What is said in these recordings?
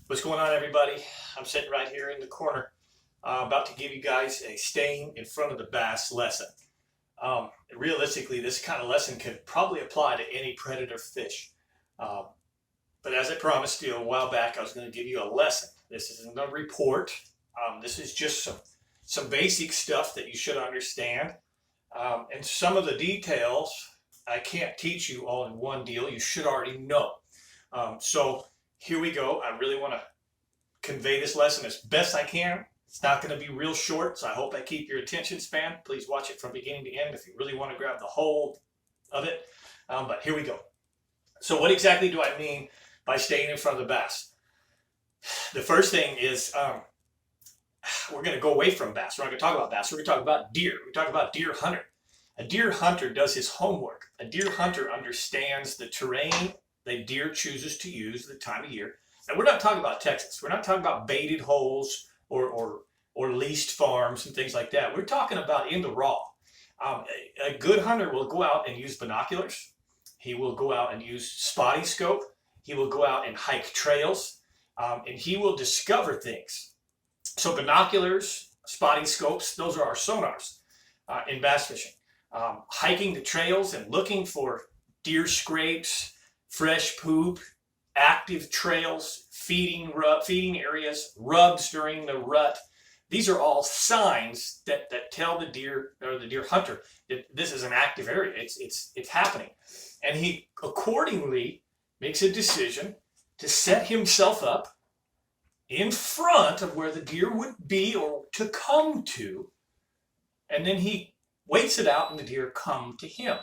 What's going on, everybody? I'm sitting right here in the corner, about to give you guys a staying in front of the bass lesson. Realistically, this kind of lesson could probably apply to any predator fish. Um, but as I promised you a while back, I was going to give you a lesson. This isn't a report. This is just some basic stuff that you should understand. And some of the details I can't teach you all in one deal. You should already know. So here we go. I really want to convey this lesson as best I can. It's not going to be real short, so I hope I keep your attention span. Please watch it from beginning to end if you really want to grab the whole of it. But here we go. So what exactly do I mean by staying in front of the bass? The first thing is we're going to go away from bass. We're not going to talk about bass. We're going to talk about deer. We're talking about deer hunter. A deer hunter does his homework. A deer hunter understands the terrain that deer chooses to use the time of year. And we're not talking about Texas. We're not talking about baited holes or leased farms and things like that. We're talking about in the raw. A good hunter will go out and use binoculars. He will go out and use spotting scope. He will go out and hike trails, and he will discover things. So binoculars, spotting scopes, those are our sonars in bass fishing. Hiking the trails and looking for deer scrapes, fresh poop, active trails, feeding areas, rubs during the rut. These are all signs that tell the deer or the deer hunter that this is an active area. It's happening. And he accordingly makes a decision to set himself up in front of where the deer would be or to come to. And then he waits it out and the deer come to him.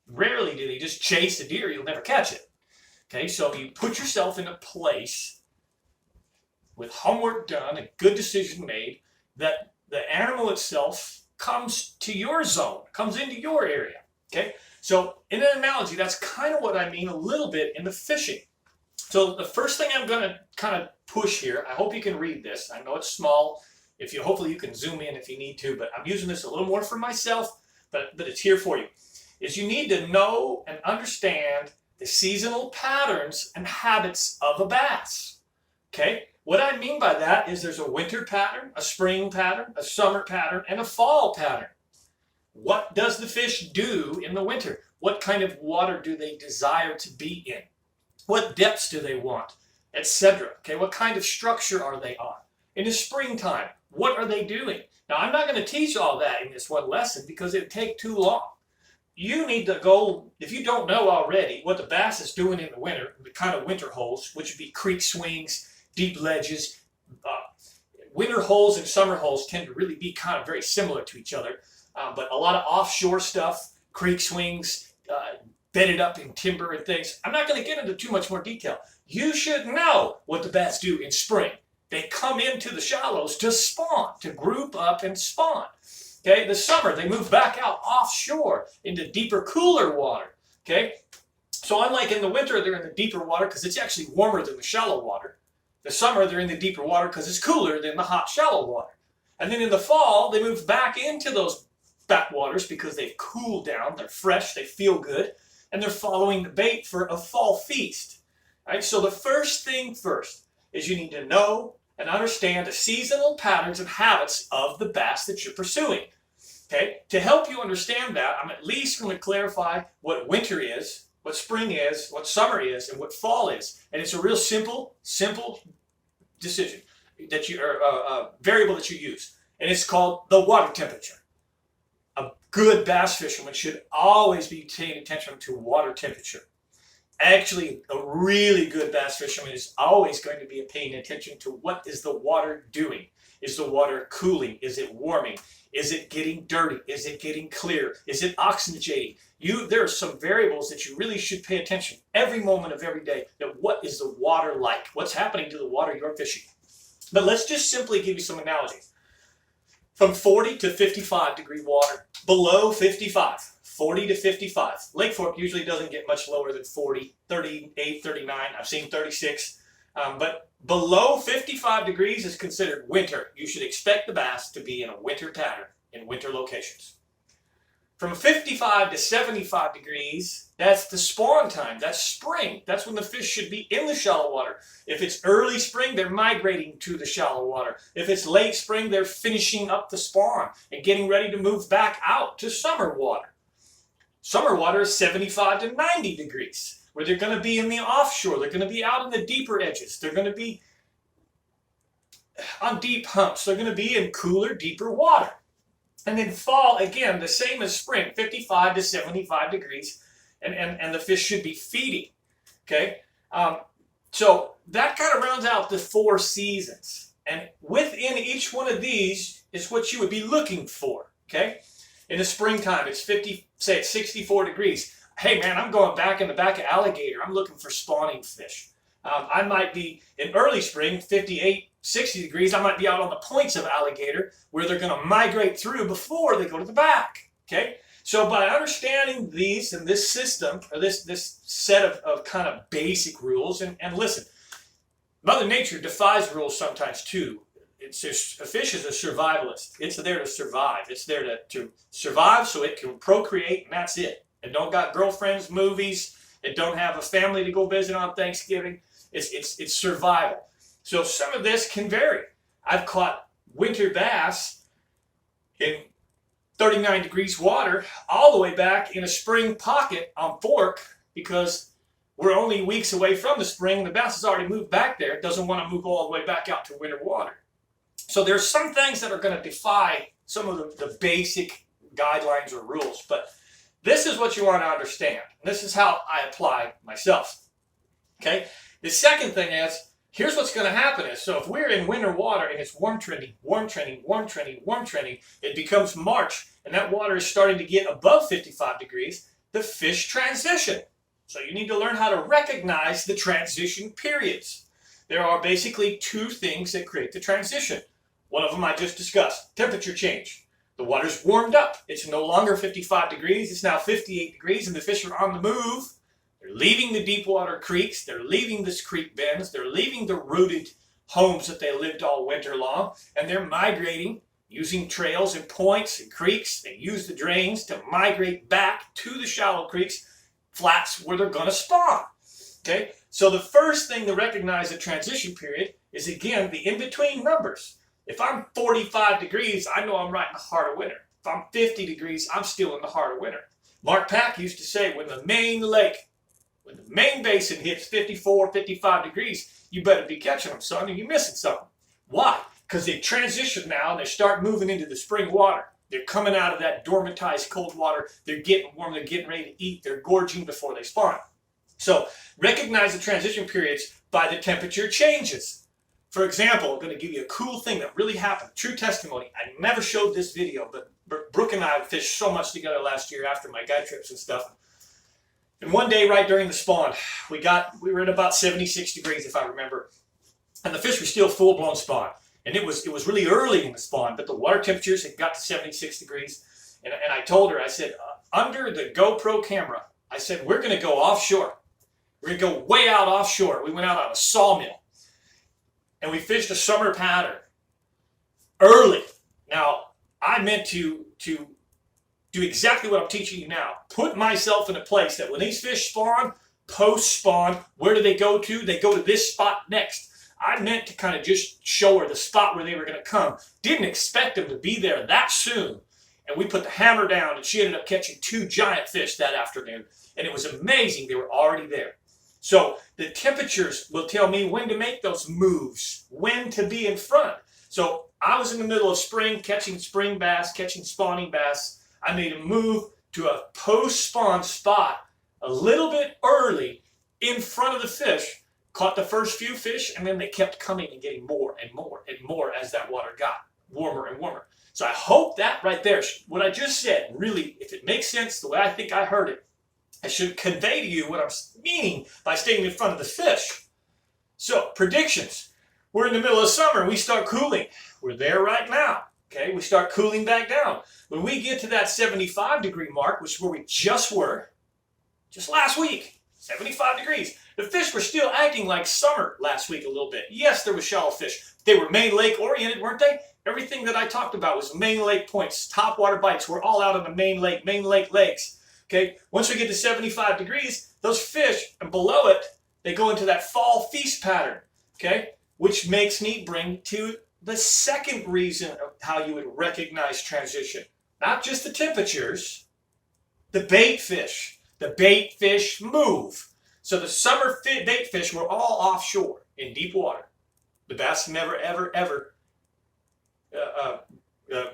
Rarely do they just chase the deer. You'll never catch it. Okay, so you put yourself in a place with homework done, a good decision made, that the animal itself comes to your zone, comes into your area. Okay, so in an analogy, that's kind of what I mean a little bit in the fishing. So the first thing I'm going to kind of push here, I hope you can read this. I know it's small. Hopefully you can zoom in if you need to, but I'm using this a little more for myself, but it's here for you. Is you need to know and understand the seasonal patterns and habits of a bass. Okay, what I mean by that is there's a winter pattern, a spring pattern, a summer pattern, and a fall pattern. What does the fish do in the winter? What kind of water do they desire to be in? What depths do they want, etc.? Okay, what kind of structure are they on? In the springtime, what are they doing? Now, I'm not going to teach all that in this one lesson because it would take too long. You need to go, if you don't know already what the bass is doing in the winter, the kind of winter holes, which would be creek swings, deep ledges. Winter holes and summer holes tend to really be kind of very similar to each other, but a lot of offshore stuff, creek swings, bedded up in timber and things. I'm not going to get into too much more detail. You should know what the bass do in spring. They come into the shallows to spawn, to group up and spawn. Okay, the summer, they move back out offshore into deeper, cooler water. Okay, so unlike in the winter, they're in the deeper water because it's actually warmer than the shallow water. The summer, they're in the deeper water because it's cooler than the hot, shallow water. And then in the fall, they move back into those backwaters because they've cooled down, they're fresh, they feel good, and they're following the bait for a fall feast. All right, so the first thing first is you need to know and understand the seasonal patterns and habits of the bass that you're pursuing. Okay, to help you understand that, I'm at least going to clarify what winter is, what spring is, what summer is, and what fall is. And it's a real simple decision that variable that you use, and it's called the water temperature. A good bass fisherman should always be paying attention to water temperature. Actually, a really good bass fisherman is always going to be paying attention to what is the water doing. Is the water cooling? Is it warming? Is it getting dirty? Is it getting clear? Is it oxygenating? There are some variables that you really should pay attention every moment of every day. That what is the water like? What's happening to the water you're fishing? But let's just simply give you some analogies. From 40 to 55 degree water, below 55. 40 to 55. Lake Fork usually doesn't get much lower than 40, 38, 39. I've seen 36. But below 55 degrees is considered winter. You should expect the bass to be in a winter pattern in winter locations. From 55 to 75 degrees, that's the spawn time. That's spring. That's when the fish should be in the shallow water. If it's early spring, they're migrating to the shallow water. If it's late spring, they're finishing up the spawn and getting ready to move back out to summer water. Summer water is 75 to 90 degrees, where they're going to be in the offshore. They're going to be out in the deeper edges. They're going to be on deep humps. They're going to be in cooler, deeper water. And then fall, again, the same as spring, 55 to 75 degrees, and the fish should be feeding, okay? So that kind of rounds out the 4 seasons. And within each one of these is what you would be looking for, okay? In the springtime, it's 50, say it's 64 degrees. Hey, man, I'm going back in the back of alligator. I'm looking for spawning fish. I might be in early spring, 58, 60 degrees. I might be out on the points of alligator where they're going to migrate through before they go to the back. Okay? So by understanding these and this system, or this set of kind of basic rules, and listen, Mother Nature defies rules sometimes too. It's just, a fish is a survivalist. It's there to survive. It's there to survive so it can procreate, and that's it. It don't got girlfriends, movies. It don't have a family to go visit on Thanksgiving. It's survival. So some of this can vary. I've caught winter bass in 39 degrees water all the way back in a spring pocket on Fork because we're only weeks away from the spring. The bass has already moved back there. It doesn't want to move all the way back out to winter water. So there's some things that are going to defy some of the basic guidelines or rules. But this is what you want to understand. This is how I apply myself. Okay? The second thing is, here's what's going to happen is, so if we're in winter water and it's warm trending, it becomes March and that water is starting to get above 55 degrees, the fish transition. So you need to learn how to recognize the transition periods. There are basically 2 things that create the transition. One of them I just discussed, temperature change. The water's warmed up. It's no longer 55 degrees. It's now 58 degrees and the fish are on the move. They're leaving the deep water creeks. They're leaving the creek bends. They're leaving the rooted homes that they lived all winter long. And they're migrating using trails and points and creeks. They use the drains to migrate back to the shallow creeks, flats where they're going to spawn. Okay? So the first thing to recognize the transition period is, again, the in-between numbers. If I'm 45 degrees, I know I'm right in the heart of winter. If I'm 50 degrees, I'm still in the heart of winter. Mark Pack used to say, when the main basin hits 54, 55 degrees, you better be catching them, son, or you're missing something. Why? Because they transition now and they start moving into the spring water. They're coming out of that dormantized cold water. They're getting warm. They're getting ready to eat. They're gorging before they spawn. So recognize the transition periods by the temperature changes. For example, I'm going to give you a cool thing that really happened. True testimony. I never showed this video, but Brooke and I fished so much together last year after my guide trips and stuff. And one day, right during the spawn, we were at about 76 degrees, if I remember. And the fish were still full-blown spawn. And it was really early in the spawn, but the water temperatures had got to 76 degrees. And I told her, I said, under the GoPro camera, I said, we're going to go offshore. We're going to go way out offshore. We went out on a sawmill. And we fished a summer pattern early. Now, I meant to do exactly what I'm teaching you now. Put myself in a place that when these fish spawn, post-spawn, where do they go to? They go to this spot next. I meant to kind of just show her the spot where they were going to come. Didn't expect them to be there that soon. And we put the hammer down, and she ended up catching 2 giant fish that afternoon. And it was amazing. They were already there. So the temperatures will tell me when to make those moves, when to be in front. So I was in the middle of spring, catching spring bass, catching spawning bass. I made a move to a post-spawn spot a little bit early in front of the fish, caught the first few fish, and then they kept coming and getting more and more and more as that water got warmer and warmer. So I hope that right there, what I just said, really, if it makes sense the way I think I heard it, I should convey to you what I'm meaning by staying in front of the fish. So, predictions. We're in the middle of summer. We start cooling. We're there right now. Okay, we start cooling back down. When we get to that 75 degree mark, which is where we just were, just last week, 75 degrees. The fish were still acting like summer last week a little bit. Yes, there was shallow fish. They were main lake oriented, weren't they? Everything that I talked about was main lake points. Top water bites were all out on the main lake lakes. Okay, once we get to 75 degrees, those fish, and below it, they go into that fall feast pattern. Okay, which makes me bring to the second reason of how you would recognize transition. Not just the temperatures, the bait fish. The bait fish move. So the summer bait fish were all offshore in deep water. The bass never, ever,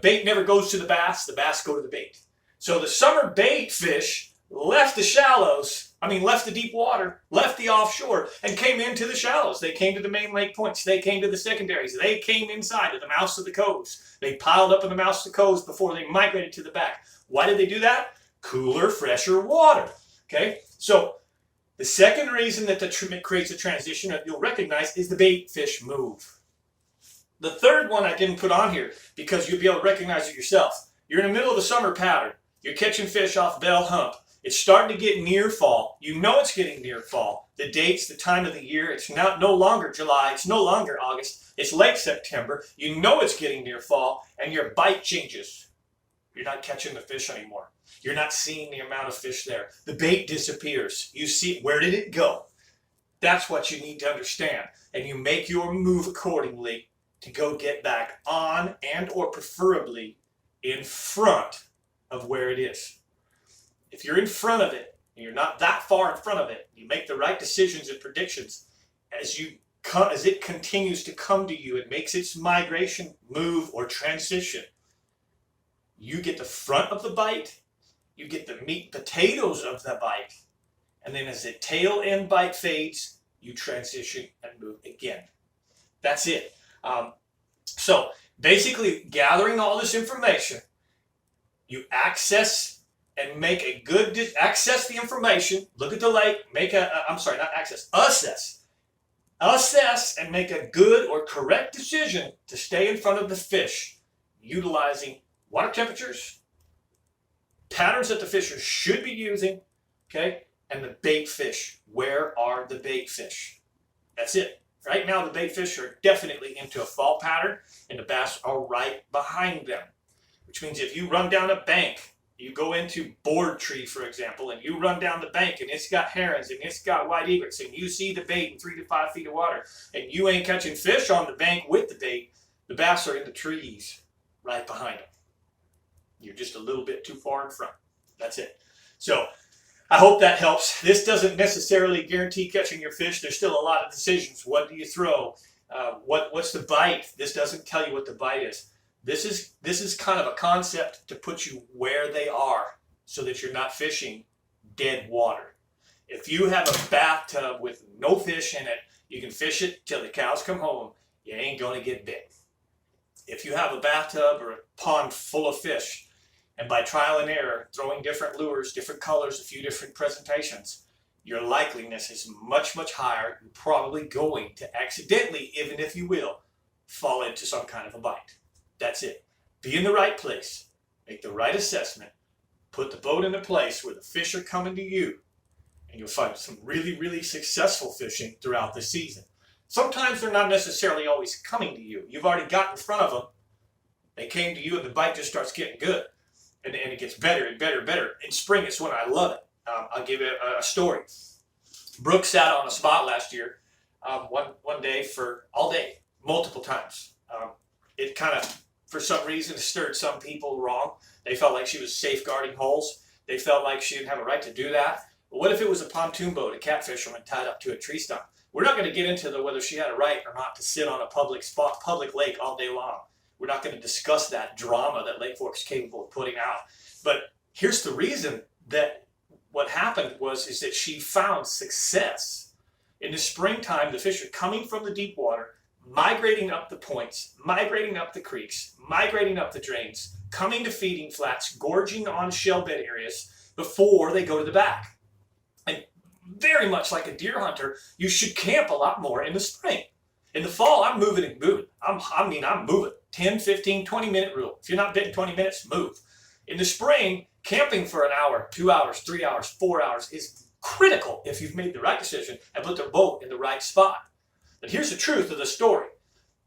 bait never goes to the bass go to the bait. So the summer bait fish left the shallows, left the deep water, left the offshore, and came into the shallows. They came to the main lake points. They came to the secondaries. They came inside to the mouths of the coves. They piled up in the mouths of the coves before they migrated to the back. Why did they do that? Cooler, fresher water. Okay, so the second reason that the creates a transition that you'll recognize is the bait fish move. The third one I didn't put on here because you'll be able to recognize it yourself. You're in the middle of the summer pattern. You're catching fish off Bell Hump. It's starting to get near fall. You know it's getting near fall. The dates, the time of the year, it's no longer July. It's no longer August. It's late September. You know it's getting near fall, and your bite changes. You're not catching the fish anymore. You're not seeing the amount of fish there. The bait disappears. You see, where did it go? That's what you need to understand. And you make your move accordingly to go get back on and or preferably in front of where it is. If you're in front of it, and you're not that far in front of it, you make the right decisions and predictions as it continues to come to you, it makes its migration, move, or transition. You get the front of the bite, you get the meat potatoes of the bite, and then as the tail end bite fades, you transition and move again. That's it. So basically, gathering all this information, you access and make a good, access the information, look at the lake, assess and make a good or correct decision to stay in front of the fish, utilizing water temperatures, patterns that the fisher should be using, okay, and the bait fish. Where are the bait fish? That's it. Right now, the bait fish are definitely into a fall pattern, and the bass are right behind them, which means if you run down a bank, you go into Board Tree, for example, and you run down the bank, and it's got herons, and it's got white egrets, and you see the bait in 3 to 5 feet of water, and you ain't catching fish on the bank with the bait, the bass are in the trees right behind them. You're just a little bit too far in front. That's it. So I hope that helps. This doesn't necessarily guarantee catching your fish. There's still a lot of decisions. What do you throw? What's the bite? This doesn't tell you what the bite is. This is kind of a concept to put you where they are so that you're not fishing dead water. If you have a bathtub with no fish in it, you can fish it till the cows come home. You ain't going to get bit. If you have a bathtub or a pond full of fish, and by trial and error, throwing different lures, different colors, a few different presentations, your likeliness is much, much higher. You're probably going to accidentally, even if you will, fall into some kind of a bite. That's it. Be in the right place. Make the right assessment. Put the boat in a place where the fish are coming to you. And you'll find some really, really successful fishing throughout the season. Sometimes they're not necessarily always coming to you. You've already got in front of them. They came to you and the bite just starts getting good. And it gets better and better and better. In spring, it's when I love it. I'll give you a story. Brooke sat on a spot last year, one day for all day, multiple times. It kind of, for some reason, stirred some people wrong. They felt like she was safeguarding holes. They felt like she didn't have a right to do that. But what if it was a pontoon boat, a catfisherman tied up to a tree stump? We're not going to get into whether she had a right or not to sit on a public lake all day long. We're not going to discuss that drama that Lake Fork's capable of putting out. But here's the reason that what happened is that she found success. In the springtime, the fish are coming from the deep water, migrating up the points, migrating up the creeks, migrating up the drains, coming to feeding flats, gorging on shell bed areas before they go to the back. And very much like a deer hunter, you should camp a lot more in the spring. In the fall, I'm moving and moving. I'm moving. 10, 15, 20-minute rule. If you're not bidding 20 minutes, move. In the spring, camping for an hour, 2 hours, 3 hours, 4 hours is critical if you've made the right decision and put their boat in the right spot. But here's the truth of the story.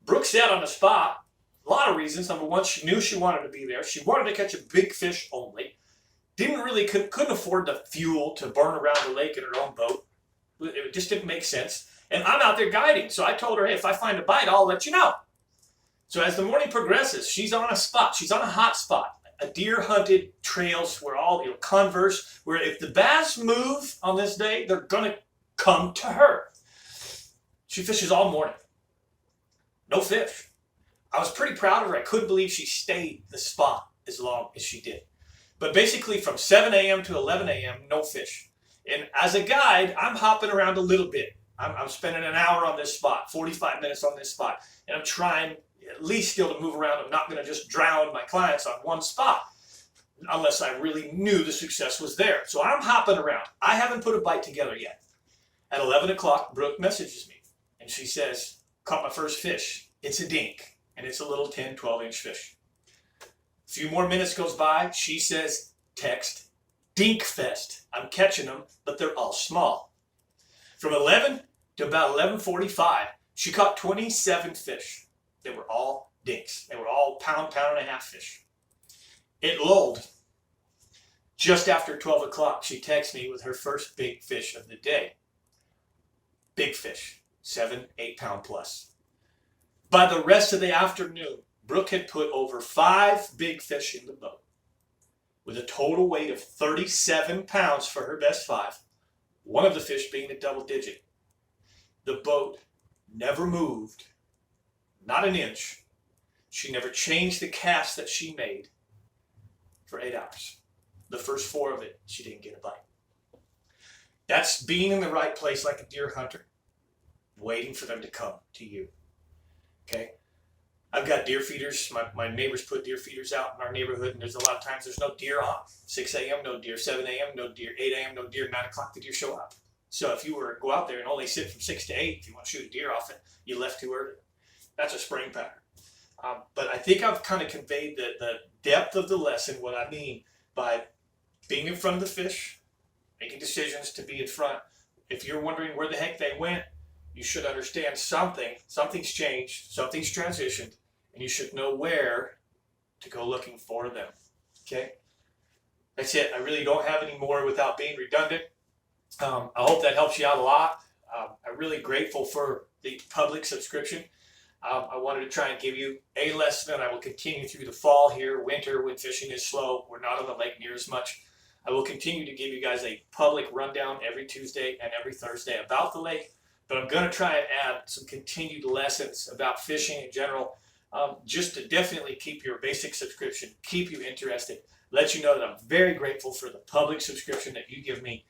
Brooke sat on the spot. A lot of reasons. Number one, she knew she wanted to be there. She wanted to catch a big fish only. Couldn't afford the fuel to burn around the lake in her own boat. It just didn't make sense. And I'm out there guiding. So I told her, hey, if I find a bite, I'll let you know. So as the morning progresses, she's on a spot. She's on a hot spot. A deer-hunted trails where all, converse, where if the bass move on this day, they're going to come to her. She fishes all morning. No fish. I was pretty proud of her. I couldn't believe she stayed the spot as long as she did. But basically from 7 a.m. to 11 a.m., no fish. And as a guide, I'm hopping around a little bit. I'm spending an hour on this spot, 45 minutes on this spot. And I'm trying at least still to move around. I'm not going to just drown my clients on one spot unless I really knew the success was there. So I'm hopping around. I haven't put a bite together yet. At 11 o'clock, Brooke messages me. And she says, caught my first fish. It's a dink. And it's a little 10, 12-inch fish. A few more minutes goes by. She says, text, dink fest. I'm catching them, but they're all small. From 11 to about 11:45, she caught 27 fish. They were all dinks. They were all pound and a half fish. It lulled. Just after 12 o'clock, she texted me with her first big fish of the day. Big fish, 7, 8 pound plus. By the rest of the afternoon, Brooke had put over 5 big fish in the boat with a total weight of 37 pounds for her best 5, one of the fish being a double digit. The boat never moved, not an inch. She never changed the cast that she made for 8 hours. The first 4 of it, she didn't get a bite. That's being in the right place like a deer hunter, waiting for them to come to you. Okay? I've got deer feeders. My neighbors put deer feeders out in our neighborhood, and there's a lot of times there's no deer on. 6 a.m., no deer. 7 a.m., no deer. 8 a.m., no deer. 9 o'clock, the deer show up. So if you were to go out there and only sit from 6 to 8, if you want to shoot a deer off it, you left too early. That's a spring pattern. But I think I've kind of conveyed the depth of the lesson, what I mean by being in front of the fish, making decisions to be in front. If you're wondering where the heck they went, you should understand something's changed, something's transitioned, and you should know where to go looking for them. Okay? That's it. I really don't have any more without being redundant. I hope that helps you out a lot. I'm really grateful for the public subscription. I wanted to try and give you a lesson, and I will continue through the fall here, winter, when fishing is slow. We're not on the lake near as much. I will continue to give you guys a public rundown every Tuesday and every Thursday about the lake, but I'm going to try and add some continued lessons about fishing in general, just to definitely keep your basic subscription, keep you interested, let you know that I'm very grateful for the public subscription that you give me.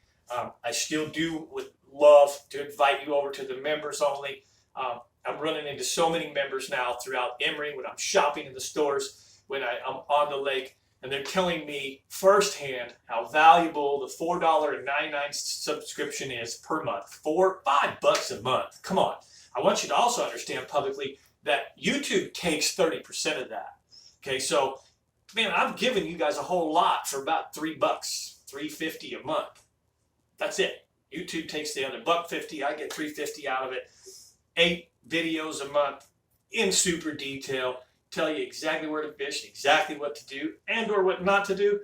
I still would love to invite you over to the members only. I'm running into so many members now throughout Emory when I'm shopping in the stores, when I'm on the lake, and they're telling me firsthand how valuable the $4.99 subscription is per month. $5 a month. Come on. I want you to also understand publicly that YouTube takes 30% of that. Okay, so, man, I'm giving you guys a whole lot for about $3, $3.50 a month. That's it. YouTube takes the other $1.50. I get $3.50 out of it. 8 videos a month in super detail. Tell you exactly where to fish, exactly what to do, and or what not to do.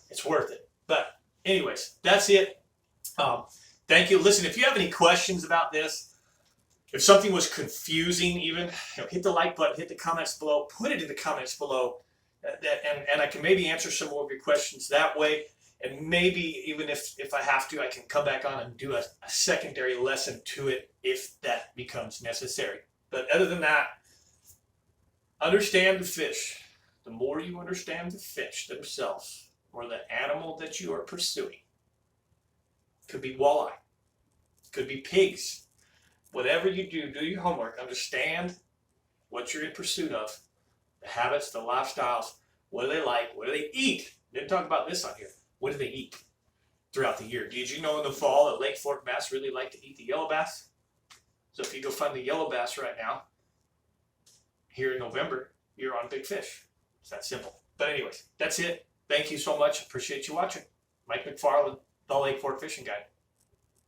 It's worth it. But anyways, that's it. Thank you. Listen, if you have any questions about this, if something was confusing even, hit the like button, hit the comments below, put it in the comments below, and I can maybe answer some more of your questions that way. And maybe even if I have to, I can come back on and do a secondary lesson to it if that becomes necessary. But other than that, understand the fish. The more you understand the fish themselves or the animal that you are pursuing, could be walleye, could be pigs. Whatever you do, do your homework. Understand what you're in pursuit of, the habits, the lifestyles. What do they like? What do they eat? Didn't talk about this on here. What do they eat throughout the year? Did you know in the fall that Lake Fork bass really like to eat the yellow bass? So if you go find the yellow bass right now, here in November, you're on big fish. It's that simple. But anyways, that's it. Thank you so much. Appreciate you watching. Mike McFarland, the Lake Fork Fishing Guide.